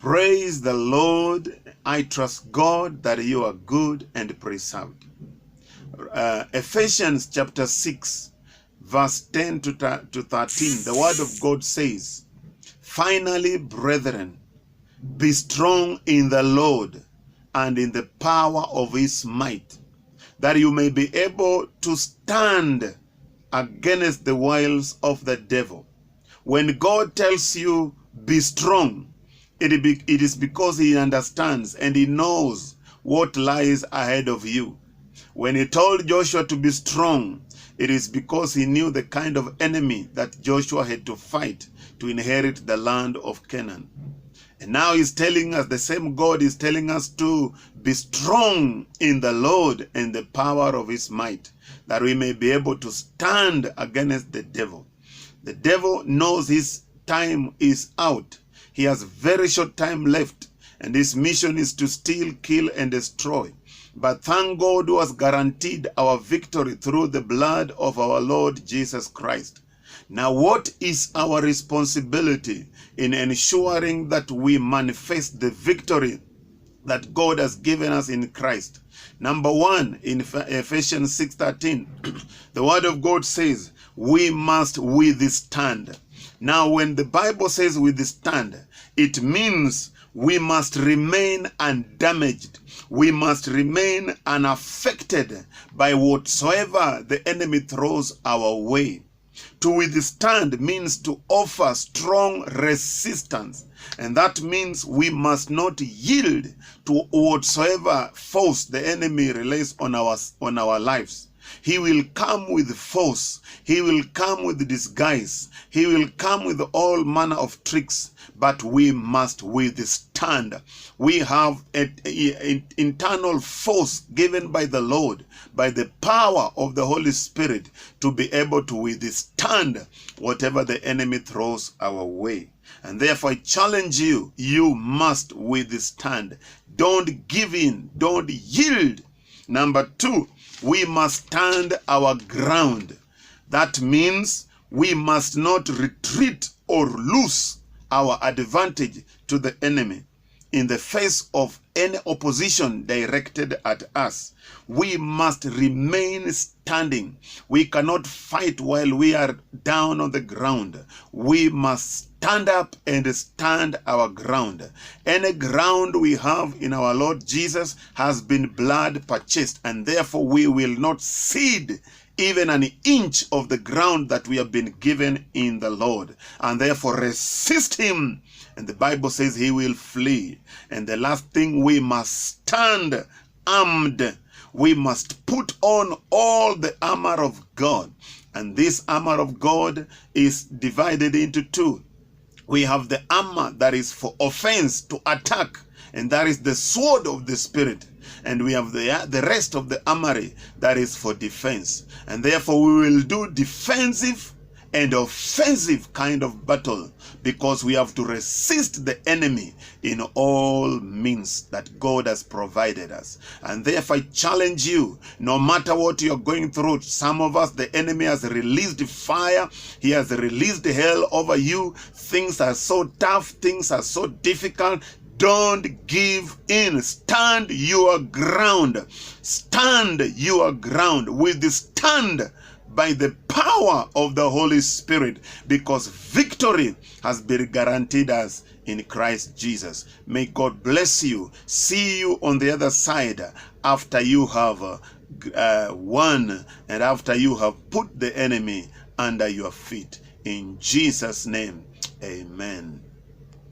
Praise the Lord. I trust God that you are good and preserved. Ephesians chapter 6, verse 10 to 13, the word of God says, "Finally, brethren, be strong in the Lord and in the power of his might, that you may be able to stand against the wiles of the devil." When God tells you, be strong, it is because he understands and he knows what lies ahead of you. When he told Joshua to be strong, it is because he knew the kind of enemy that Joshua had to fight to inherit the land of Canaan. And now he's telling us, the same God is telling us to be strong in the Lord and the power of his might, that we may be able to stand against the devil. The devil knows his time is out. He has very short time left, and his mission is to steal, kill, and destroy. But thank God who has guaranteed our victory through the blood of our Lord Jesus Christ. Now, what is our responsibility in ensuring that we manifest the victory that God has given us in Christ? Number one, in Ephesians 6:13, the word of God says, we must withstand. Now, when the Bible says withstand, it means we must remain undamaged. We must remain unaffected by whatsoever the enemy throws our way. To withstand means to offer strong resistance. And that means we must not yield to whatsoever force the enemy relays on our lives. He will come with force. He will come with disguise. He will come with all manner of tricks. But we must withstand. We have an internal force given by the Lord, by the power of the Holy Spirit, to be able to withstand whatever the enemy throws our way. And therefore I challenge you, you must withstand. Don't give in. Don't yield. Number two, we must stand our ground. That means we must not retreat or lose our advantage to the enemy in the face of any opposition directed at us. We must remain standing. We cannot fight while we are down on the ground. We must stand up and stand our ground. Any ground we have in our Lord Jesus has been blood purchased, and therefore we will not cede even an inch of the ground that we have been given in the Lord. And therefore resist him, and the Bible says he will flee. And the last thing, we must stand armed. We must put on all the armor of God. And this armor of God is divided into two. We have the armor that is for offense, to attack, and that is the sword of the Spirit. And we have the rest of the armory that is for defense. And therefore we will do defensive and offensive kind of battle, because we have to resist the enemy in all means that God has provided us. And therefore I challenge you, no matter what you're going through, some of us, the enemy has released fire, he has released hell over you. Things are so tough, things are so difficult. Don't give in. Stand your ground. Stand your ground. Withstand by the power of the Holy Spirit, because victory has been guaranteed us in Christ Jesus. May God bless you. See you on the other side after you have won and after you have put the enemy under your feet. In Jesus' name, amen.